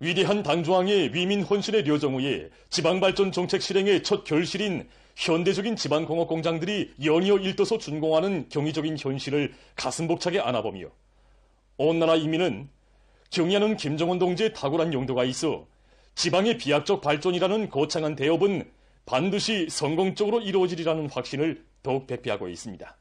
위대한 당중앙의 위민 헌신의 려정후에 지방발전 정책 실행의 첫 결실인 현대적인 지방공업 공장들이 연이어 일떠서 준공하는 경이적인 현실을 가슴 벅차게 안아보며 온 나라 인민은 경의하는 김정은 동지의 탁월한 용도가 있어 지방의 비약적 발전이라는 거창한 대업은 반드시 성공적으로 이루어지리라는 확신을 더욱 배피하고 있습니다.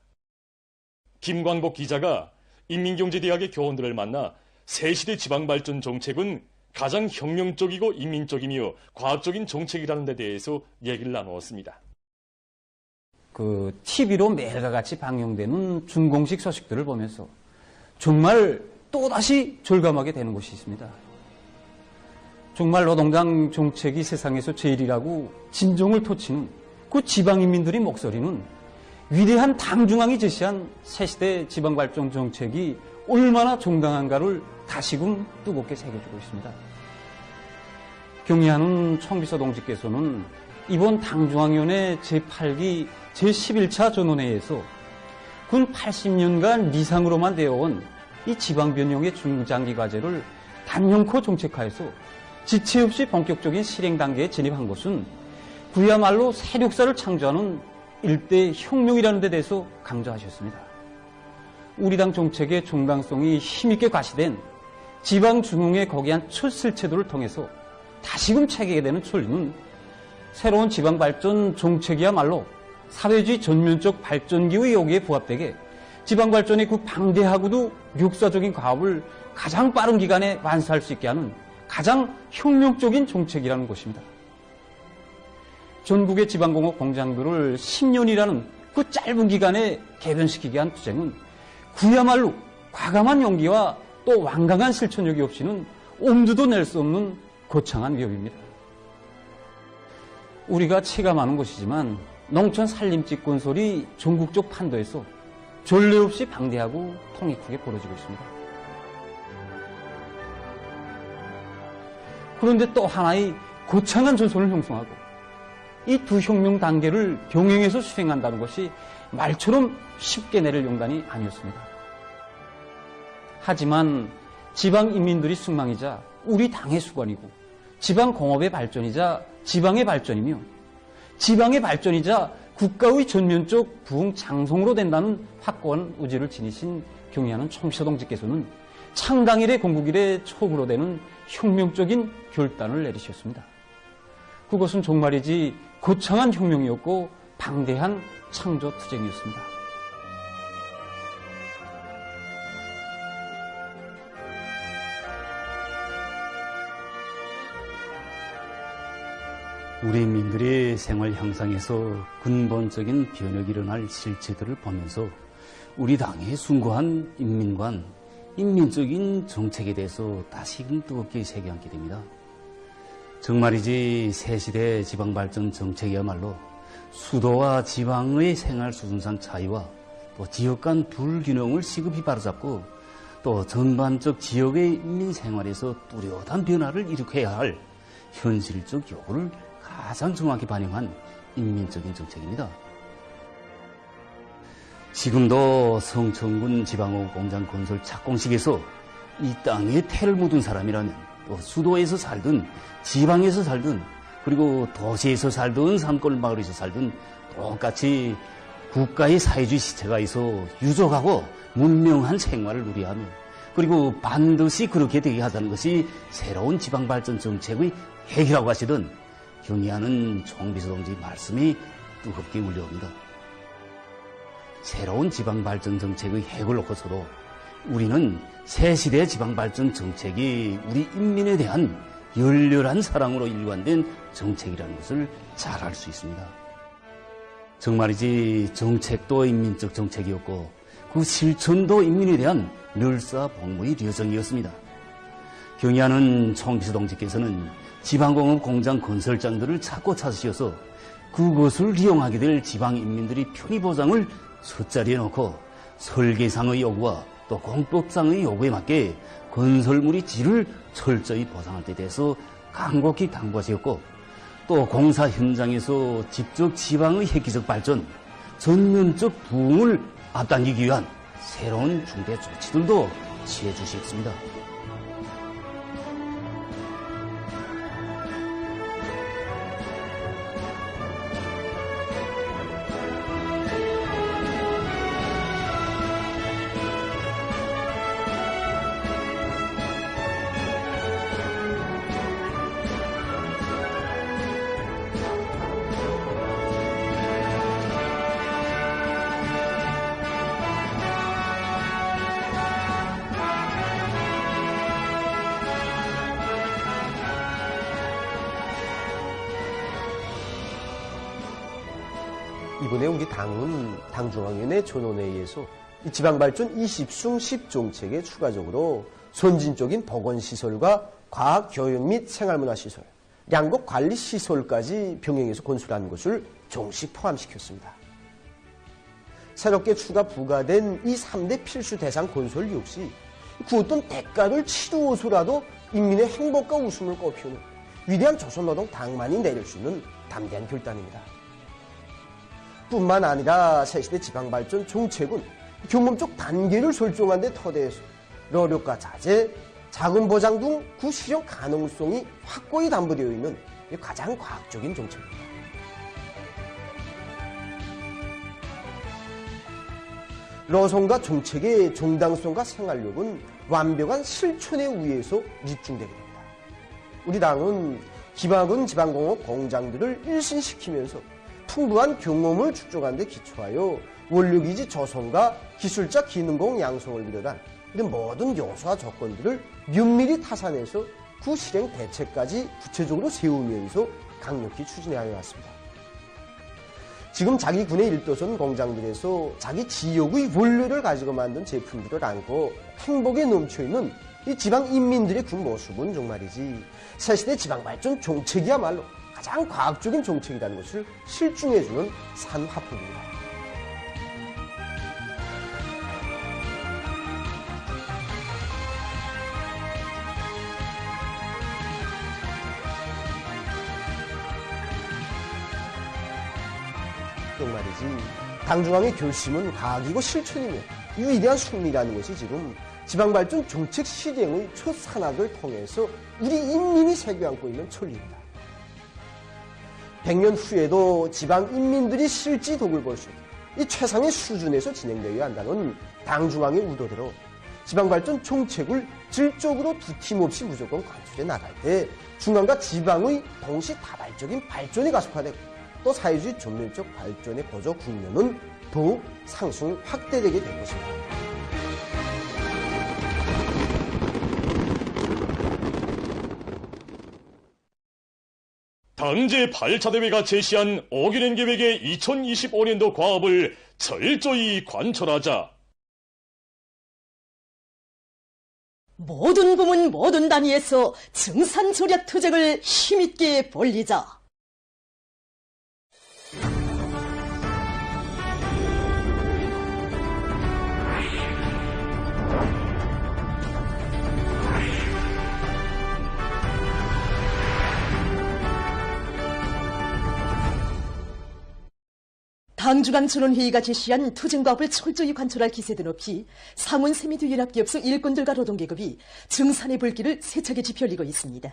김광복 기자가 인민경제대학의 교원들을 만나 새시대 지방발전 정책은 가장 혁명적이고 인민적이며 과학적인 정책이라는 데 대해서 얘기를 나누었습니다. TV로 매일과 같이 방영되는 준공식 소식들을 보면서 정말 또다시 절감하게 되는 것이 있습니다. 정말 노동당 정책이 세상에서 제일이라고 진정을 토치는 그 지방인민들의 목소리는 위대한 당중앙이 제시한 새시대 지방발전 정책이 얼마나 정당한가를 다시금 뜨겁게 새겨주고 있습니다. 경의하는 총비서 동지께서는 이번 당중앙위원회 제8기 제11차 전원회의에서 군 80년간 미상으로만 되어온 이 지방변형의 중장기 과제를 단연코 정책화해서 지체 없이 본격적인 실행 단계에 진입한 것은 그야말로 세력사를 창조하는 일대 혁명이라는 데 대해서 강조하셨습니다. 우리 당 정책의 정당성이 힘있게 과시된 지방중흥의 거대한 첫 실체도를 통해서 다시금 체계게 되는 천리는 새로운 지방발전 정책이야말로 사회주의 전면적 발전기의 요구에 부합되게 지방발전의 그 방대하고도 역사적인 과업을 가장 빠른 기간에 완수할 수 있게 하는 가장 혁명적인 정책이라는 것입니다. 전국의 지방공업 공장들을 10년이라는 그 짧은 기간에 개변시키게 한 투쟁은 그야말로 과감한 용기와 또 완강한 실천력이 없이는 엄두도 낼 수 없는 거창한 위협입니다. 우리가 체감하는 것이지만 농촌 살림집 건설이 전국적 판도에서 전례 없이 방대하고 통이 크게 벌어지고 있습니다. 그런데 또 하나의 거창한 전선을 형성하고 이 두 혁명 단계를 병행해서 수행한다는 것이 말처럼 쉽게 내릴 용단이 아니었습니다. 하지만 지방인민들이 숙망이자 우리 당의 수건이고 지방공업의 발전이자 지방의 발전이며 지방의 발전이자 국가의 전면적 부흥 장성으로 된다는 확고한 의지를 지니신 경의하는 총비서 동지께서는 창당일의 건국일의 촉으로 되는 혁명적인 결단을 내리셨습니다. 그것은 정말이지 거창한 혁명이었고 방대한 창조 투쟁이었습니다. 우리 인민들의 생활 형상에서 근본적인 변혁이 일어날 실체들을 보면서 우리 당의 숭고한 인민관, 인민적인 정책에 대해서 다시금 뜨겁게 새겨앉게 됩니다. 정말이지 새시대 지방발전 정책이야말로 수도와 지방의 생활 수준상 차이와 또 지역 간 불균형을 시급히 바로잡고 또 전반적 지역의 인민 생활에서 뚜렷한 변화를 일으켜야 할 현실적 요구를 가장 정확히 반영한 인민적인 정책입니다. 지금도 성천군 지방공업 공장 건설 착공식에서 이 땅에 태를 묻은 사람이라면 또 수도에서 살든 지방에서 살든 그리고 도시에서 살든 산골 마을에서 살든 똑같이 국가의 사회주의 시체가 있어 유족하고 문명한 생활을 누리하며 그리고 반드시 그렇게 되게 하자는 것이 새로운 지방발전 정책의 핵이라고 하시던 경의하는 총비서 동지 말씀이 뜨겁게 울려옵니다. 새로운 지방발전 정책의 핵을 놓고서도 우리는 새시대 지방발전 정책이 우리 인민에 대한 열렬한 사랑으로 일관된 정책이라는 것을 잘 알 수 있습니다. 정말이지 정책도 인민적 정책이었고 그 실천도 인민에 대한 멸사복무의 려정이었습니다. 경의하는 총비서 동지께서는 지방공업 공장 건설장들을 찾고 찾으셔서 그것을 이용하게 될 지방인민들이 편의보장을 첫자리에 놓고 설계상의 요구와 또 공법상의 요구에 맞게 건설물의 질을 철저히 보상할 데 대해서 간곡히 당부하셨고 또 공사 현장에서 직접 지방의 획기적 발전, 전면적 부흥을 앞당기기 위한 새로운 중대 조치들도 취해 주셨습니다. 이번에 우리 당은 당중앙위원회 전원회의에서 이 지방발전 20숭 10종책에 추가적으로 선진적인 보건시설과 과학교육 및 생활문화시설, 양곡관리시설까지 병행해서 건설하는 것을 정식 포함시켰습니다. 새롭게 추가 부과된 이 3대 필수 대상 건설 역시 그 어떤 대가를 치루어서라도 인민의 행복과 웃음을 꽃피우는 위대한 조선노동 당만이 내릴 수 있는 담대한 결단입니다. 뿐만 아니라 새시대 지방발전 정책은 경험적 단계를 설정한 데 터대해서 노력과 자재, 자금 보장 등 그 실현 가능성이 확고히 담보되어 있는 가장 과학적인 정책입니다. 노선과 정책의 정당성과 생활력은 완벽한 실천에 의해서 입증되게 됩니다. 우리 당은 기반은 지방공업 공장들을 일신시키면서 풍부한 경험을 축적한 데 기초하여 원료기지 조성과 기술자 기능공 양성을 비롯한 이런 모든 요소와 조건들을 면밀히 타산해서 그 실행 대책까지 구체적으로 세우면서 강력히 추진하여 왔습니다. 지금 자기 군의 1도선 공장들에서 자기 지역의 원료를 가지고 만든 제품들을 안고 행복에 넘쳐있는 이 지방 인민들의 그 모습은 정말이지 새시대 지방발전 정책이야말로 가장 과학적인 정책이라는 것을 실증해주는 산화폭입니다. 말이지 당중앙의 결심은 과학이고 실천이며 이 위대한 승리라는 것이 지금 지방발전 정책 실행의 첫 산학을 통해서 우리 인민이 새겨안고 있는 천리입니다. 100년 후에도 지방 인민들이 실지 덕을 볼 수 있는 이 최상의 수준에서 진행되어야 한다는 당중앙의 의도대로 지방발전 정책을 질적으로 두 팀 없이 무조건 관철해 나갈 때 중앙과 지방의 동시다발적인 발전이 가속화되고 또 사회주의 전면적 발전의 보조 국면은 더욱 상승 확대되게 될 것입니다. 당제 8차 대회가 제시한 어기낸 계획의 2025년도 과업을 철저히 관철하자. 모든 부문 모든 단위에서 증산조략 투쟁을 힘있게 벌리자. 당중앙 전원회의가 제시한 투쟁과업을 철저히 관철할 기세도 높이 상원 세미도 연합기업소 일꾼들과 노동계급이 증산의 불길을 세차게 지펴올리고 있습니다.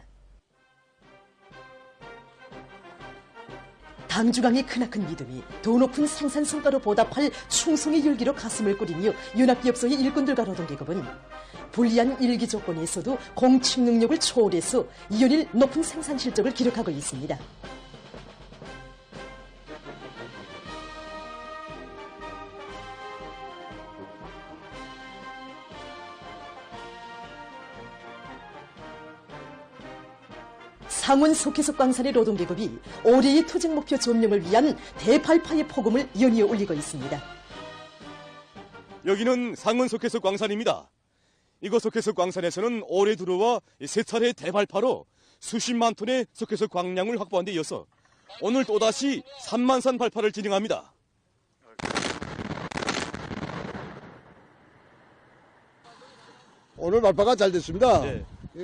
당중앙의 크나큰 믿음이 더 높은 생산 성과로 보답할 충성의 열기로 가슴을 꾸리며 연합기업소의 일꾼들과 노동계급은 불리한 일기 조건에서도 공측 능력을 초월해서 연일 높은 생산 실적을 기록하고 있습니다. 상원 속해석 광산의 노동계급이 올해의 투쟁 목표 점령을 위한 대팔파의 포금을 연이어 올리고 있습니다. 여기는 상원 속해석 광산입니다. 이곳 속해석 광산에서는 올해 들어와 세 차례 대발파로 수십만 톤의 속해석 광량을 확보한 데 이어서 오늘 또다시 3만산 발파를 진행합니다. 오늘 발파가 잘 됐습니다. 네.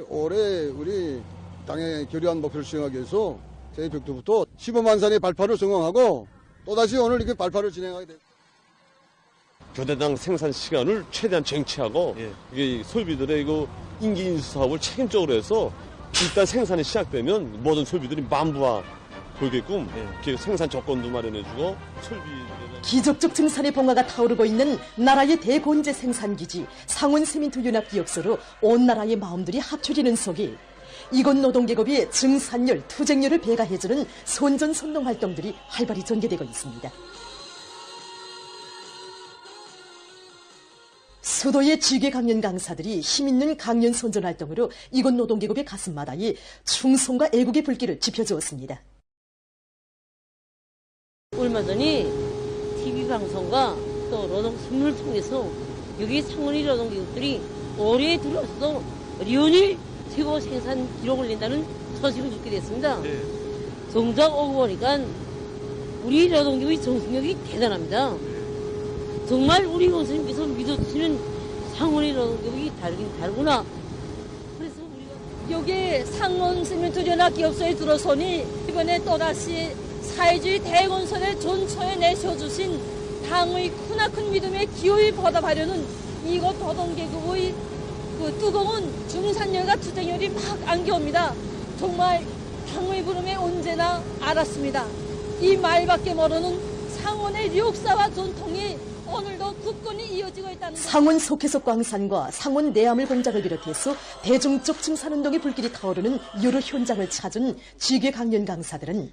올해 우리 당의 결의한 목표를 수행하기 위해서 저희 벽두부터 15만 산의 발파를 성공하고 또다시 오늘 이렇게 발파를 진행하게 됩니다. 교대당 생산 시간을 최대한 쟁취하고 이게 소비들의 이거 인기 인수 사업을 책임적으로 해서 일단 생산이 시작되면 모든 소비들이 만부화 보이게끔 이렇게 생산 조건도 마련해주고 기적적 증산의 봉화가 타오르고 있는 나라의 대곤제 생산기지 상원세민토연합기업소로 온 나라의 마음들이 합쳐지는 속에 이곳 노동계급이 증산열, 투쟁열을 배가해주는 선전선동 활동들이 활발히 전개되고 있습니다. 수도의 지괴 강연 강사들이 힘있는 강연 선전 활동으로 이곳 노동계급의 가슴마다에 충성과 애국의 불길을 지펴주었습니다. 얼마 전에 TV 방송과 또 노동신문을 통해서 여기 상원의 노동기업들이 올해 들어서 연일 최고 생산 기록을 낸다는 소식을 듣게 됐습니다. 네. 정작 오고 보니까 우리 노동기업의 정신력이 대단합니다. 정말 우리 원수님께서 믿어주시는 상원의 노동기업이 다르긴 다르구나. 그래서 우리가 여기 상원시민투연합기업소에 들어서니 이번에 또다시 사회주의 대건설의 전초에 내세워주신 당의 크나큰 믿음에 기호히 보답하려는 이곳 노동계급의 그 뜨거운 중산열과 투쟁열이 막 안겨옵니다. 정말 당의 부름에 언제나 알았습니다. 이 말밖에 모르는 상원의 역사와 전통이 오늘도 굳건히 이어지고 있다는 상원 속해석 광산과 상원 내화물 공장을 비롯해서 대중적 증산운동의 불길이 타오르는 여러 현장을 찾은 지계 강연 강사들은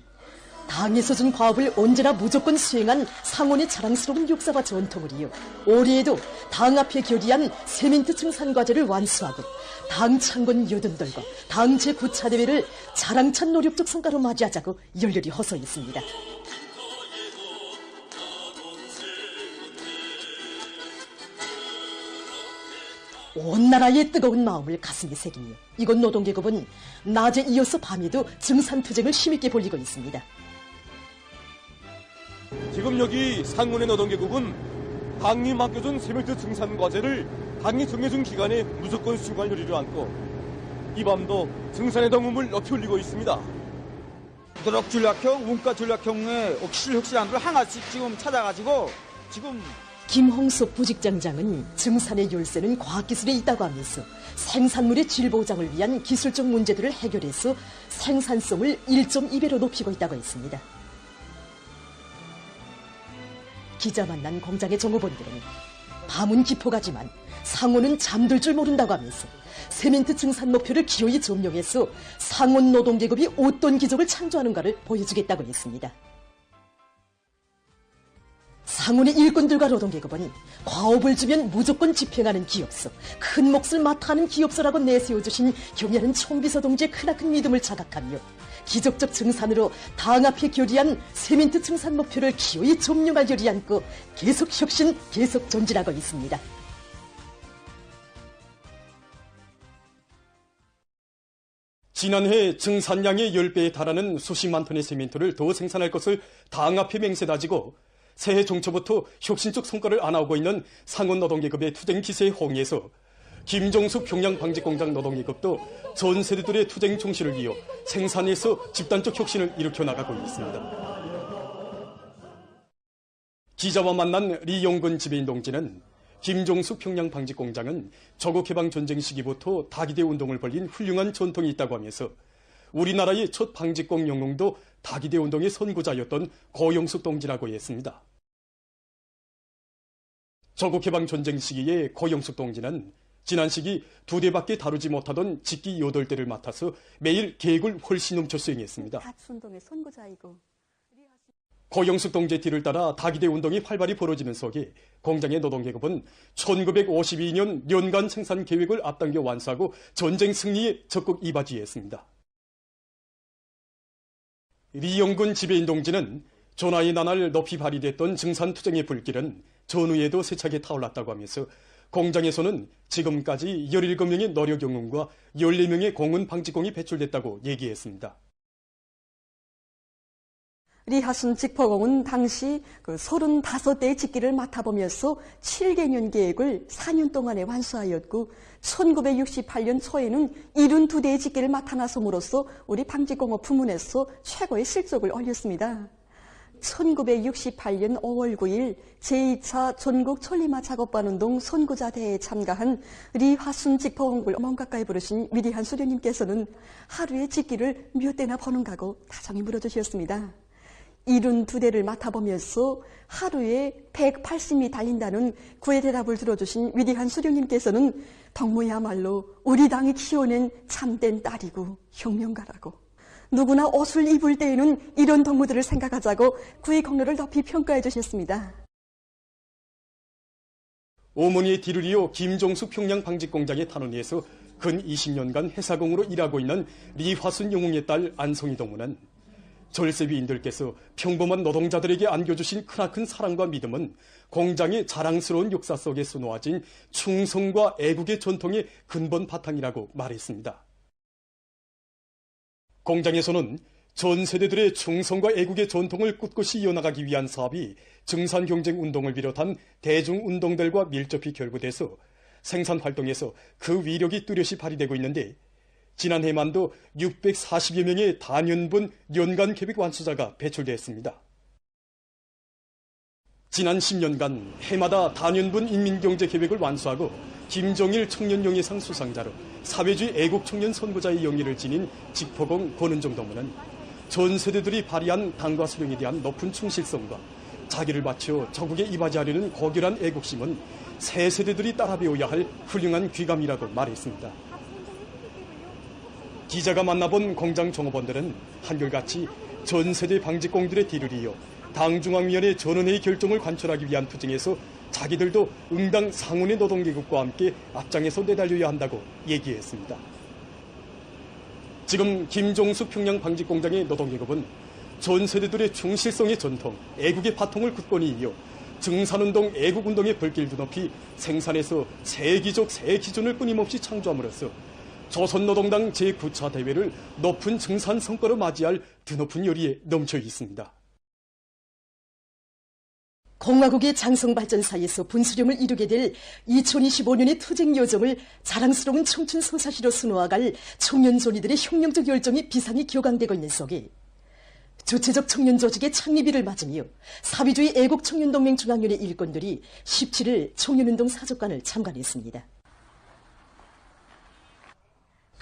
당에서 준 과업을 언제나 무조건 수행한 상원의 자랑스러운 역사와 전통을 이어 올해에도 당 앞에 결의한 세민트 증산과제를 완수하고 당 창건 80돌과 당 제9차 대회를 자랑찬 노력적 성과로 맞이하자고 열렬히 호소했습니다. 온 나라의 뜨거운 마음을 가슴에 새기며 이곳 노동계급은 낮에 이어서 밤에도 증산투쟁을 힘있게 벌이고 있습니다. 지금 여기 상원의 노동계급은 당이 맡겨준 세밀트 증산과제를 당이 정해준 기간에 무조건 수행할 요리를 안고 이 밤도 증산의 동음을 높이 올리고 있습니다. 도덕 전략형, 원가 전략형의 혁신안들을 하나씩 지금 찾아가지고 지금 김홍석 부직장장은 증산의 열쇠는 과학기술에 있다고 하면서 생산물의 질 보장을 위한 기술적 문제들을 해결해서 생산성을 1.2배로 높이고 있다고 했습니다. 기자 만난 공장의 종업원들은 밤은 깊어가지만 상원은 잠들 줄 모른다고 하면서 세민트 증산 목표를 기어이 점령해서 상원 노동계급이 어떤 기적을 창조하는가를 보여주겠다고 했습니다. 상원의 일꾼들과 노동계급은 과업을 주면 무조건 집행하는 기업소, 큰 몫을 맡아 하는 기업소라고 내세워주신 경애하는 총비서 동지의 크나큰 믿음을 자각하며 기적적 증산으로 당 앞에 결의한 세민트 증산 목표를 기어이 점령할 열이 안고 계속 혁신, 계속 전진하고 있습니다. 지난해 증산량의 10배에 달하는 수십만 톤의 세민트를 더 생산할 것을 당 앞에 맹세다지고 새해 종초부터 혁신적 성과를 안아오고 있는 상원 노동계급의 투쟁 기세에 호응해서 김종숙 평양방직공장 노동계급도 전 세대들의 투쟁 정신을 이어 생산에서 집단적 혁신을 일으켜 나가고 있습니다. 기자와 만난 리용근 지배인 동지는 김종숙 평양방직공장은 조국해방 전쟁 시기부터 다기대 운동을 벌인 훌륭한 전통이 있다고 하면서 우리나라의 첫 방직공 영웅도 다기대 운동의 선구자였던 고영숙 동지라고 했습니다. 조국해방 전쟁 시기에 고영숙 동지는 지난 시기 2대밖에 다루지 못하던 직기 8대를 맡아서 매일 계획을 훨씬 넘쳐 수행했습니다. 운동의 선구자이고 고영숙 동지의 뒤를 따라 다기대 운동이 활발히 벌어지는 속에 공장의 노동계급은 1952년 연간 생산 계획을 앞당겨 완수하고 전쟁 승리에 적극 이바지했습니다. 리용근 지배인 동지는 전하의 나날 높이 발휘됐던 증산투쟁의 불길은 전후에도 세차게 타올랐다고 하면서 공장에서는 지금까지 17명의 노력 영웅과 14명의 공은 방직공이 배출됐다고 얘기했습니다. 리하순 직포공은 당시 35대의 직기를 맡아보면서 7개년 계획을 4년 동안에 완수하였고 1968년 초에는 72대의 직기를 맡아 나섬으로써 우리 방직공업 부문에서 최고의 실적을 올렸습니다. 1968년 5월 9일 제2차 전국 천리마 작업반운동 선구자 대회에 참가한 리화순 직포공을 먼 가까이 부르신 위대한 수령님께서는 하루에 직기를 몇 대나 버는가고 다정히 물어주셨습니다. 72대를 맡아보면서 하루에 180이 달린다는 그의 대답을 들어주신 위대한 수령님께서는 덕무야말로 우리 당이 키워낸 참된 딸이고 혁명가라고 누구나 옷을 입을 때에는 이런 덕무들을 생각하자고 그의 공로를 높이 평가해 주셨습니다. 어머니의 뒤를 이어 김종숙 평양방직공장의 탄원에서 근 20년간 회사공으로 일하고 있는 리화순 영웅의 딸 안송이 동무는 절세위인들께서 평범한 노동자들에게 안겨주신 크나큰 사랑과 믿음은 공장의 자랑스러운 역사 속에 수놓아진 충성과 애국의 전통의 근본 바탕이라고 말했습니다. 공장에서는 전 세대들의 충성과 애국의 전통을 꿋꿋이 이어나가기 위한 사업이 증산경쟁운동을 비롯한 대중운동들과 밀접히 결부돼서 생산활동에서 그 위력이 뚜렷이 발휘되고 있는데, 지난해만도 640여 명의 단연분 연간 계획 완수자가 배출되었습니다. 지난 10년간 해마다 단연분 인민경제계획을 완수하고 김정일 청년영예상 수상자로 사회주의 애국청년 선구자의 영예를 지닌 직포공 권은정 동무는 전 세대들이 발휘한 당과 수령에 대한 높은 충실성과 자기를 바쳐 저국에 이바지하려는 고결한 애국심은 새 세대들이 따라 배워야 할 훌륭한 귀감이라고 말했습니다. 기자가 만나본 공장 종업원들은 한결같이 전 세대 방직공들의 뒤를 이어 당중앙위원회 전원회의 결정을 관철하기 위한 투쟁에서 자기들도 응당 상원의 노동계급과 함께 앞장에서 내달려야 한다고 얘기했습니다. 지금 김종숙 평양 방직공장의 노동계급은 전 세대들의 충실성의 전통, 애국의 바통을 굳건히 이어 증산운동, 애국운동의 벌길도 높이 생산에서 새 기적, 새 기준을 끊임없이 창조함으로써 조선노동당 제9차 대회를 높은 증산 성과로 맞이할 드높은 열의에 넘쳐 있습니다. 공화국의 장성발전사에서 분수령을 이루게 될 2025년의 투쟁 여정을 자랑스러운 청춘 소사시로 수놓아갈 청년존이들의 혁명적 열정이 비상히 격앙되고 있는 속에 주체적 청년 조직의 창립일을 맞으며 사회주의 애국청년동맹 중앙위원회 일꾼들이 17일 청년운동 사족관을 참관했습니다.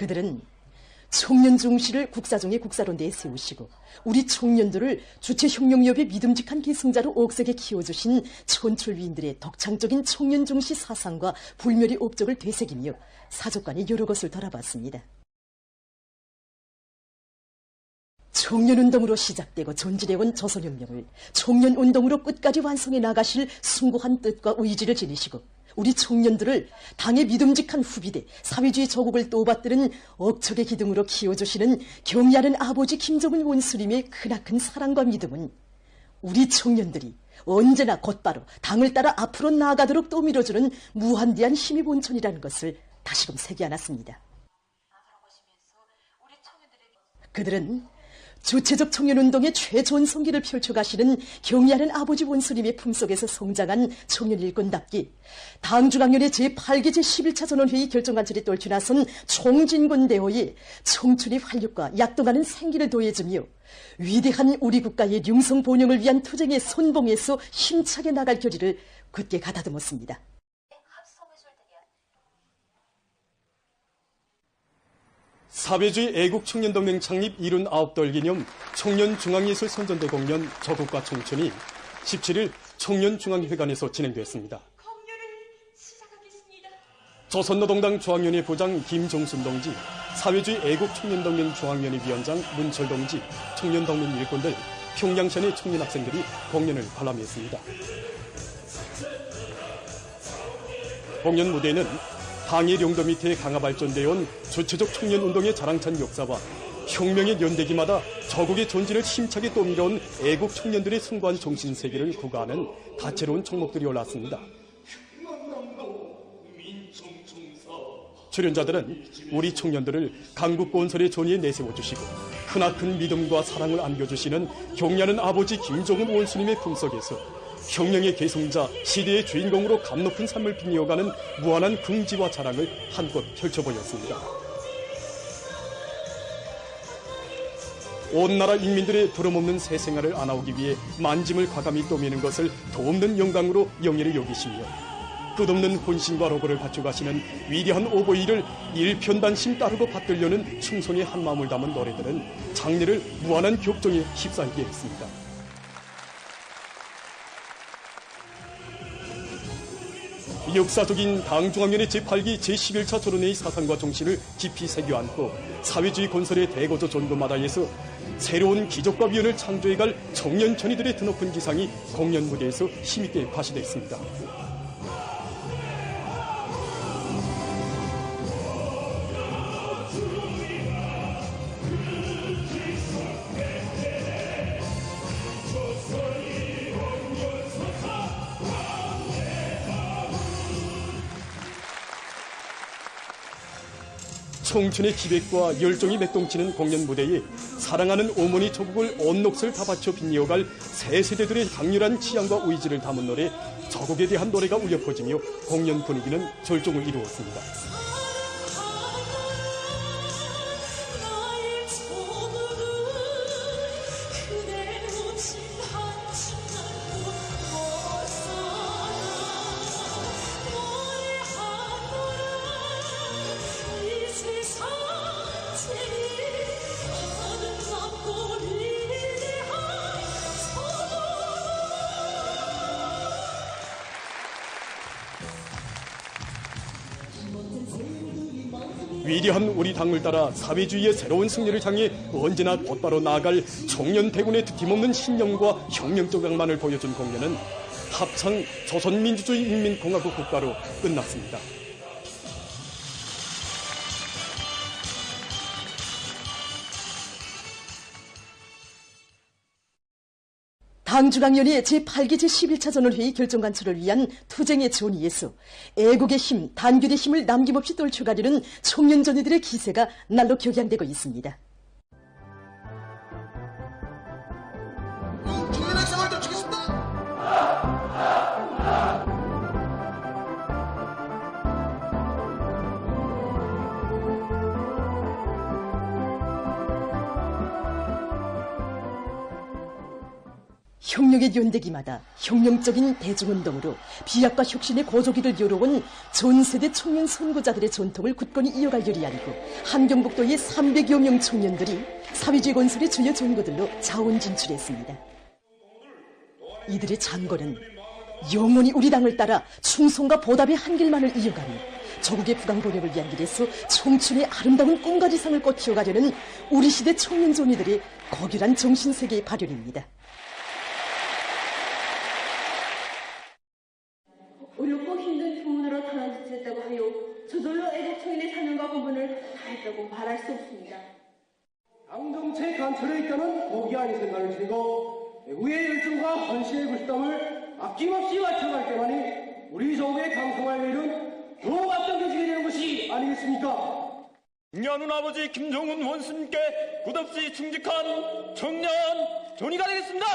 그들은 청년 중시를 국사중의 국사로 내세우시고 우리 청년들을 주체혁명협의 믿음직한 기승자로 옥색에 키워주신 촌철위인들의 독창적인 청년 중시 사상과 불멸의 업적을 되새기며 사족관이 여러 것을 돌아봤습니다. 청년운동으로 시작되고 전진해온 조선혁명을 청년운동으로 끝까지 완성해 나가실 숭고한 뜻과 의지를 지니시고 우리 청년들을 당의 믿음직한 후비대, 사회주의 조국을 또받드는 억척의 기둥으로 키워주시는 경의하는 아버지 김정은 원수님의 크나큰 사랑과 믿음은 우리 청년들이 언제나 곧바로 당을 따라 앞으로 나아가도록 또 밀어주는 무한대한 힘의 본천이라는 것을 다시금 새겨안았습니다. 그들은 주체적 청년운동의 최전성기를 펼쳐가시는 경의하는 아버지 원수님의 품속에서 성장한 청년 일꾼답게 당중앙위원회 제8기 제11차 전원회의 결정관철에 떨쳐나선 총진군 대호에 청춘의 활력과 약동하는 생기를 더해주며 위대한 우리 국가의 융성 번영을 위한 투쟁의 선봉에서 힘차게 나갈 결의를 굳게 가다듬었습니다. 사회주의 애국청년동맹 창립 79돌 기념 청년중앙예술 선전대 공연 저국과 청춘이 17일 청년중앙회관에서 진행됐습니다. 조선노동당 중앙위원회 부장 김종순 동지, 사회주의 애국청년동맹 중앙위원회 위원장 문철 동지, 청년동맹 일꾼들, 평양시의 청년학생들이 공연을 관람했습니다. 공연 무대에는 당의 령도 밑에 강화 발전되어온 주체적 청년운동의 자랑찬 역사와 혁명의 연대기마다 저국의 전진을 힘차게 떠밀어온 애국 청년들의 숭고한 정신세계를 구가하는 다채로운 종목들이 올랐습니다. 출연자들은 우리 청년들을 강국건설의 전위에 내세워주시고 크나큰 믿음과 사랑을 안겨주시는 경의하는 아버지 김정은 원수님의 품속에서 혁명의 계승자, 시대의 주인공으로 감높은 삶을 빛내어가는 무한한 긍지와 자랑을 한껏 펼쳐보였습니다. 온 나라 인민들의 부름없는 새 생활을 안아오기 위해 만짐을 과감히 떠미는 것을 도없는 영광으로 영예를 여기시며 끝없는 혼신과 로고를 바쳐가시는 위대한 오보이를 일편단심 따르고 받들려는 충성의 한마음을 담은 노래들은 장례를 무한한 격정에 휩싸이게 했습니다. 역사적인 당중앙위원회 제8기 제11차 전원회의 사상과 정신을 깊이 새겨안고 사회주의 건설의 대거저 전도마다에서 새로운 기적과 위원을 창조해갈 청년천이들의 드높은 기상이 공연 무대에서 힘있게 과시됐습니다. 청춘의 기백과 열정이 맥동치는 공연 무대에 사랑하는 어머니 조국을 온 몫을 다 바쳐 빛내어갈 새 세대들의 강렬한 취향과 의지를 담은 노래 조국에 대한 노래가 울려 퍼지며 공연 분위기는 절정을 이루었습니다. 위대한 우리 당을 따라 사회주의의 새로운 승리를 향해 언제나 곧바로 나아갈 청년 대군의 뒤집없는 신념과 혁명적 낭만을 보여준 공연은 합창 조선민주주의 인민공화국 국가로 끝났습니다. 당중앙위원회 제8기 제11차 전원회의 결정관철을 위한 투쟁의 전의에서 애국의 힘, 단결의 힘을 남김없이 떨쳐가려는 청년전의들의 기세가 날로 격양되고 있습니다. 혁명의 연대기마다 혁명적인 대중운동으로 비약과 혁신의 고조기를 이뤄온 전세대 청년 선구자들의 전통을 굳건히 이어갈 열이 아니고 함경북도의 300여 명 청년들이 사회주의 건설의 주요 전구들로 자원 진출했습니다. 이들의 장거는 영원히 우리 당을 따라 충성과 보답의 한길만을 이어가며 조국의 부강번영을 위한 길에서 청춘의 아름다운 꿈가지상을 꽃피워가려는 우리 시대 청년 존이들의 거결한 정신세계의 발현입니다. 어렵고 힘든 주문으로 탄원지했다고 하여 저절로 애국청년의 사명과 본분을 다했다고 말할 수 없습니다. 당정체 관철에 있다는 고귀한 생각을 지니고 애국의 열정과 헌신의 불담을 아낌없이 바쳐갈 때만이 우리 조국의 강성할 일은 더욱 앞당겨지게 되는 것이 아니겠습니까? 존경하는 아버지 김정은 원수님께 끝없이 충직한 청년 존이가 되겠습니다.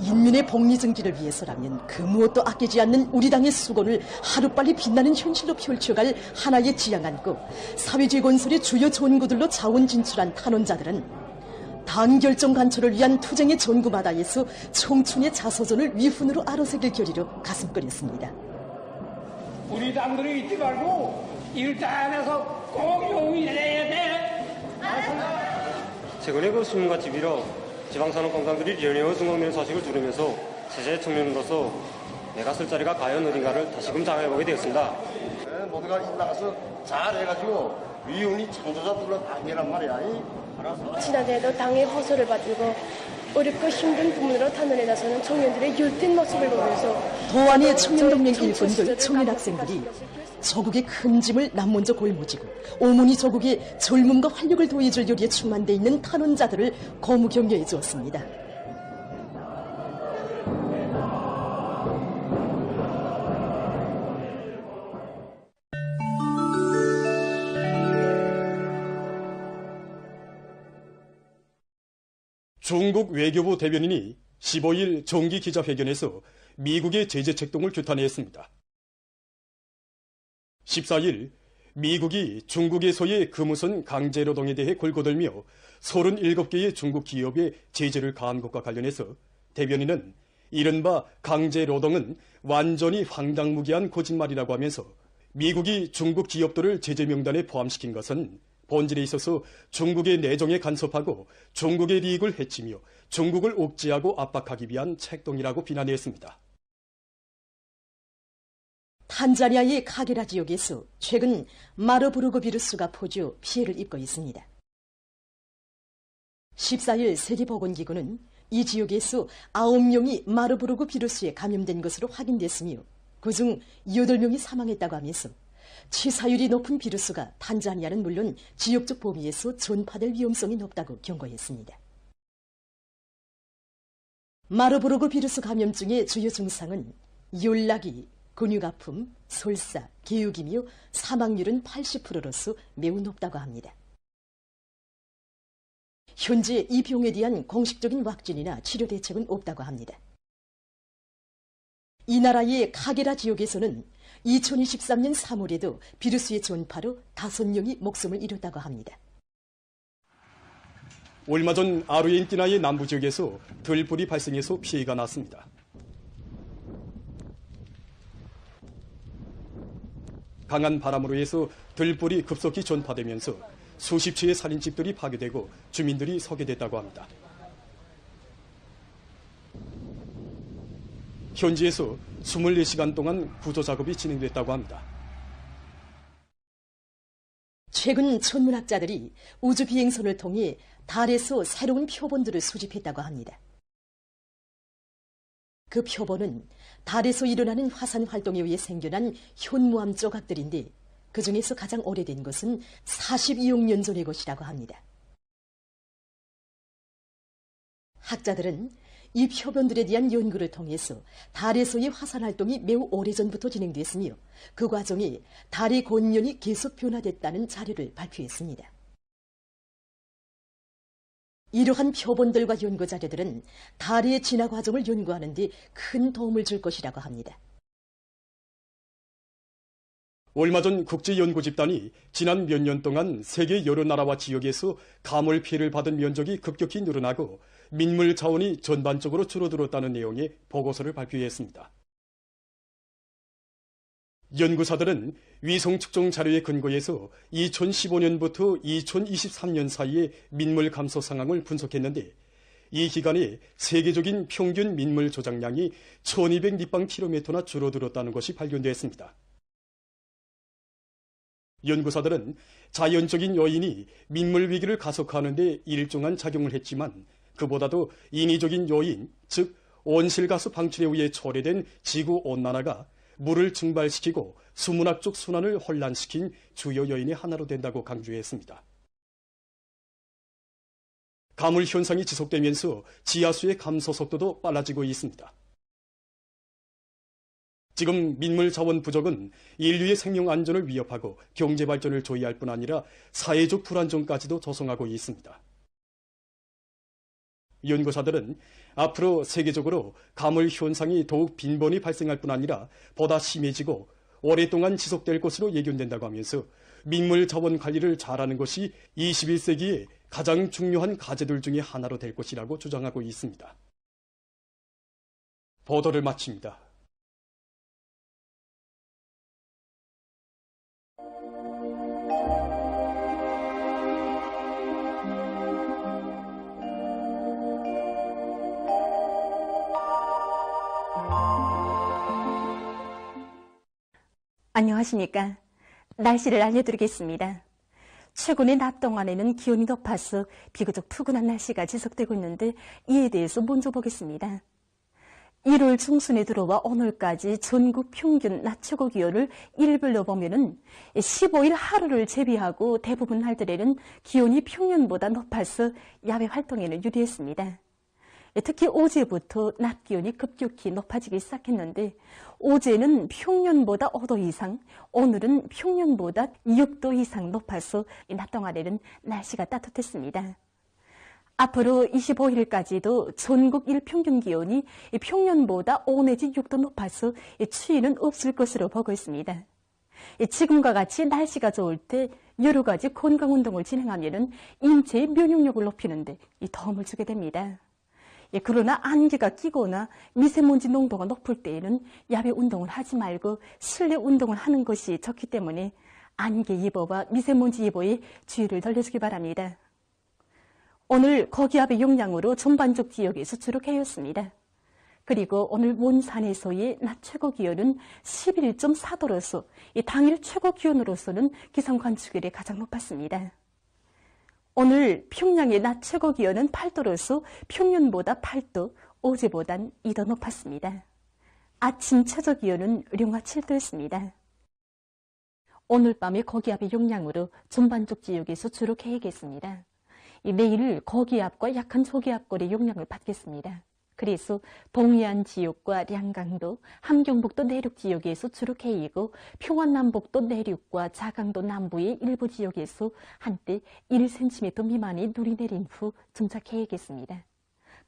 인민의 복리 증진을 위해서라면 그 무엇도 아끼지 않는 우리 당의 수건을 하루빨리 빛나는 현실로 펼쳐갈 하나의 지향 안고 사회주의 건설의 주요 전구들로 자원 진출한 탄원자들은 당 결정 관철을 위한 투쟁의 전구마다에서 청춘의 자서전을 위훈으로 아로새길 결의로 가슴끓였습니다. 우리 당들이 잊지 말고 일단에서 꼭 용인해야 돼. 최근에 그 신문같이 빌어 지방산업 공장들이 연이어 승공되는 소식을 들으면서 세세 청년으로서 내가 쓸 자리가 과연 어딘가를 다시금 장해보게 되었습니다. 모두가 나가서 잘해가지고 위훈이 창조자들로 당이란 말이야. 지난해에도 당의 호소를 받들고 어렵고 힘든 부문으로 탄원에 나서는 청년들의 열띤 모습을 보면서 도안의 청년동맹 일꾼들, 청년학생들이 조국의 큰 짐을 남 먼저 골무지고 오문이 조국의 젊음과 활력을 도해줄 요리에 충만돼 있는 탄원자들을 거무 격려해 주었습니다. 중국 외교부 대변인이 15일 정기 기자회견에서 미국의 제재 책동을 규탄했습니다. 14일 미국이 중국에서의 금우선 강제노동에 대해 골고들며 37개의 중국 기업에 제재를 가한 것과 관련해서 대변인은 이른바 강제노동은 완전히 황당무계한 거짓말이라고 하면서 미국이 중국 기업들을 제재 명단에 포함시킨 것은 본질에 있어서 중국의 내정에 간섭하고 중국의利益을 해치며 중국을 옥죄하고 압박하기 위한 책동이라고 비난했습니다. 탄자니아의 카게라 지역에서 최근 마르부르그 비루스가 포주 피해를 입고 있습니다. 14일 세계보건기구는 이 지역에서 9명이 마르부르그 비루스에 감염된 것으로 확인됐으며 그중 8명이 사망했다고 하면서 치사율이 높은 비루스가 탄자니아는 물론 지역적 범위에서 전파될 위험성이 높다고 경고했습니다. 마르부르그 비루스 감염증의 주요 증상은 열나기, 근육 아픔, 설사, 기육이며 사망률은 80%로서 매우 높다고 합니다. 현재 이 병에 대한 공식적인 왁진이나 치료 대책은 없다고 합니다. 이 나라의 카게라 지역에서는 2023년 3월에도 비루스의 전파로 5명이 목숨을 잃었다고 합니다. 얼마 전 아르헨티나의 남부 지역에서 들불이 발생해서 피해가 났습니다. 강한 바람으로 해서 들불이 급속히 전파되면서 수십 채의 살인집들이 파괴되고 주민들이 서게됐다고 합니다. 현지에서 24시간 동안 구조 작업이 진행됐다고 합니다. 최근 천문학자들이 우주 비행선을 통해 달에서 새로운 표본들을 수집했다고 합니다. 그 표본은 달에서 일어나는 화산 활동에 의해 생겨난 현무암 조각들인데 그 중에서 가장 오래된 것은 42억 년 전의 것이라고 합니다. 학자들은 이 표본들에 대한 연구를 통해서 달에서의 화산 활동이 매우 오래전부터 진행됐으며 그 과정에 달의 권면이 계속 변화됐다는 자료를 발표했습니다. 이러한 표본들과 연구 자료들은 달의 진화 과정을 연구하는 데 큰 도움을 줄 것이라고 합니다. 얼마 전 국제연구집단이 지난 몇 년 동안 세계 여러 나라와 지역에서 가물 피해를 받은 면적이 급격히 늘어나고 민물 자원이 전반적으로 줄어들었다는 내용의 보고서를 발표했습니다. 연구사들은 위성 측정 자료에 근거해서 2015년부터 2023년 사이의 민물 감소 상황을 분석했는데 이 기간에 세계적인 평균 민물 조작량이 1200立方킬로미터나 줄어들었다는 것이 발견됐습니다. 연구사들은 자연적인 요인이 민물 위기를 가속화하는 데 일정한 작용을 했지만 그보다도 인위적인 요인, 즉 온실가스 방출에 의해 초래된 지구온난화가 물을 증발시키고 수문학적 순환을 혼란시킨 주요 요인의 하나로 된다고 강조했습니다. 가물 현상이 지속되면서 지하수의 감소 속도도 빨라지고 있습니다. 지금 민물 자원 부족은 인류의 생명 안전을 위협하고 경제 발전을 조이할 뿐 아니라 사회적 불안정까지도 조성하고 있습니다. 연구사들은 앞으로 세계적으로 가물 현상이 더욱 빈번히 발생할 뿐 아니라 보다 심해지고 오랫동안 지속될 것으로 예견된다고 하면서 민물 자원 관리를 잘하는 것이 21세기의 가장 중요한 과제들 중에 하나로 될 것이라고 주장하고 있습니다. 보도를 마칩니다. 안녕하십니까. 날씨를 알려드리겠습니다. 최근의 낮 동안에는 기온이 높아서 비교적 푸근한 날씨가 지속되고 있는데 이에 대해서 먼저 보겠습니다. 1월 중순에 들어와 오늘까지 전국 평균 낮 최고 기온을 일별로 보면은 15일 하루를 제외하고 대부분 날들에는 기온이 평년보다 높아서 야외 활동에는 유리했습니다. 특히 어제부터 낮 기온이 급격히 높아지기 시작했는데 어제는 평년보다 5도 이상, 오늘은 평년보다 6도 이상 높아서 낮 동안에는 날씨가 따뜻했습니다. 앞으로 25일까지도 전국 일평균 기온이 평년보다 5 내지 6도 높아서 추위는 없을 것으로 보고 있습니다. 지금과 같이 날씨가 좋을 때 여러 가지 건강운동을 진행하면 인체의 면역력을 높이는 데 도움을 주게 됩니다. 그러나 안개가 끼거나 미세먼지 농도가 높을 때에는 야외 운동을 하지 말고 실내 운동을 하는 것이 좋기 때문에 안개 예보와 미세먼지 예보에 주의를 돌려주기 바랍니다. 오늘 고기압의 영향으로 전반적 지역에서 주로 개였습니다. 그리고 오늘 원산에서의 낮 최고 기온은 11.4도로서 당일 최고 기온으로서는 기상 관측일에 가장 높았습니다. 오늘 평양의 낮 최고 기온은 8도로서 평년보다 8도, 어제보단 2도 높았습니다. 아침 최저 기온은 령화 7도였습니다. 오늘 밤의 고기압의 영향으로 전반적 지역에서 주로 개겠습니다. 내일 고기압과 약한 저기압골의 영향을 받겠습니다. 그래서 동해안 지역과 량강도, 함경북도 내륙 지역에서 주로 개이고 평안남북도 내륙과 자강도 남부의 일부 지역에서 한때 1cm 미만의 눈이 내린 후 정착해야겠습니다.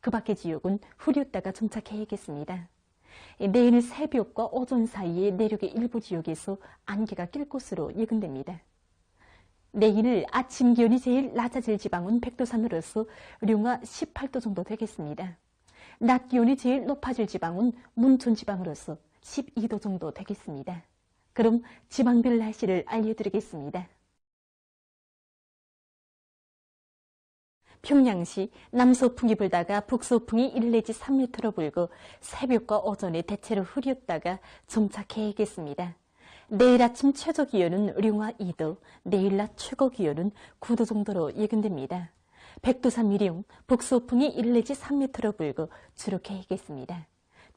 그 밖의 지역은 흐렸다가 정착해야겠습니다. 내일 새벽과 오전 사이에 내륙의 일부 지역에서 안개가 낄 것으로 예견됩니다. 내일 아침 기온이 제일 낮아질 지방은 백두산으로서 룡화 18도 정도 되겠습니다. 낮 기온이 제일 높아질 지방은 문천 지방으로서 12도 정도 되겠습니다. 그럼 지방별 날씨를 알려드리겠습니다. 평양시 남서풍이 불다가 북서풍이 1 내지 3m로 불고 새벽과 오전에 대체로 흐렸다가 정착해야겠습니다. 내일 아침 최저 기온은 룡화 2도, 내일 낮 최고 기온은 9도 정도로 예견됩니다. 백두산 미령, 북서풍이 1 내지 3m로 불고 주룩해야겠습니다.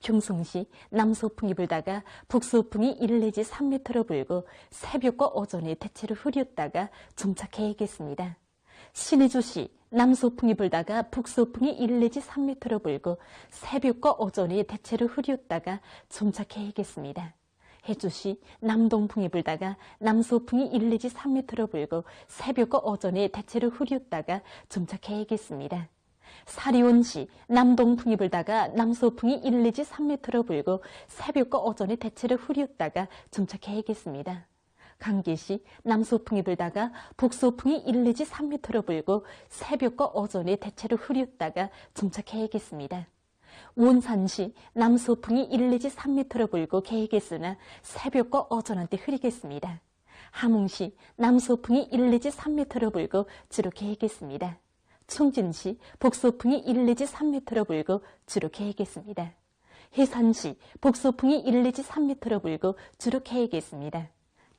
평송시 남서풍이 불다가 북서풍이 1 내지 3m로 불고 새벽과 오전에 대체로 흐렸다가 정착해야겠습니다. 신의주시 남서풍이 불다가 북서풍이 1 내지 3m로 불고 새벽과 오전에 대체로 흐렸다가 정착해야겠습니다. 해주시 남동풍이 불다가 남서풍이 1 내지 3m로 불고 새벽과 오전에 대체로 흐렸다가 정착해야겠습니다. 사리온시 남동풍이 불다가 남서풍이 1 내지 3m로 불고 새벽과 오전에 대체로 흐렸다가 정착해야겠습니다. 강계시 남서풍이 불다가 북서풍이 1 내지 3m로 불고 새벽과 오전에 대체로 흐렸다가 정착해야겠습니다. 원산시 남서풍이 1 내지 3m로 불고 개이겠으나 새벽과 오전한테 흐리겠습니다. 함흥시 남서풍이 1 내지 3m로 불고 주로 개이겠습니다. 충진시 북서풍이 1 내지 3m로 불고 주로 개이겠습니다. 해산시 북서풍이 1 내지 3m로 불고 주로 개이겠습니다.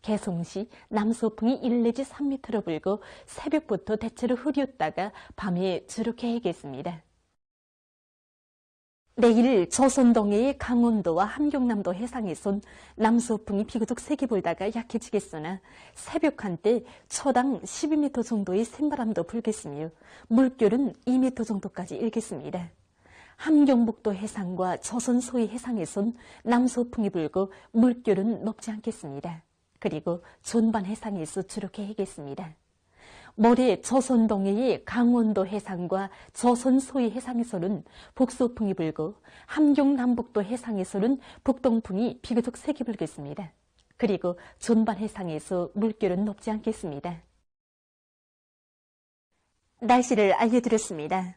개송시 남서풍이 1 내지 3m로 불고 새벽부터 대체로 흐렸다가 밤에 주로 개이겠습니다. 내일 조선 동해의 강원도와 함경남도 해상에선 남서풍이 비교적 세게 불다가 약해지겠으나 새벽 한때 초당 12m 정도의 샘바람도 불겠으며 물결은 2m 정도까지 일겠습니다. 함경북도 해상과 조선 소위 해상에선 남서풍이 불고 물결은 높지 않겠습니다. 그리고 전반 해상에서 주로 개이겠습니다. 모레 조선 동해의 강원도 해상과 조선 소위 해상에서는 북서풍이 불고 함경 남북도 해상에서는 북동풍이 비교적 세게 불겠습니다. 그리고 전반 해상에서 물결은 높지 않겠습니다. 날씨를 알려드렸습니다.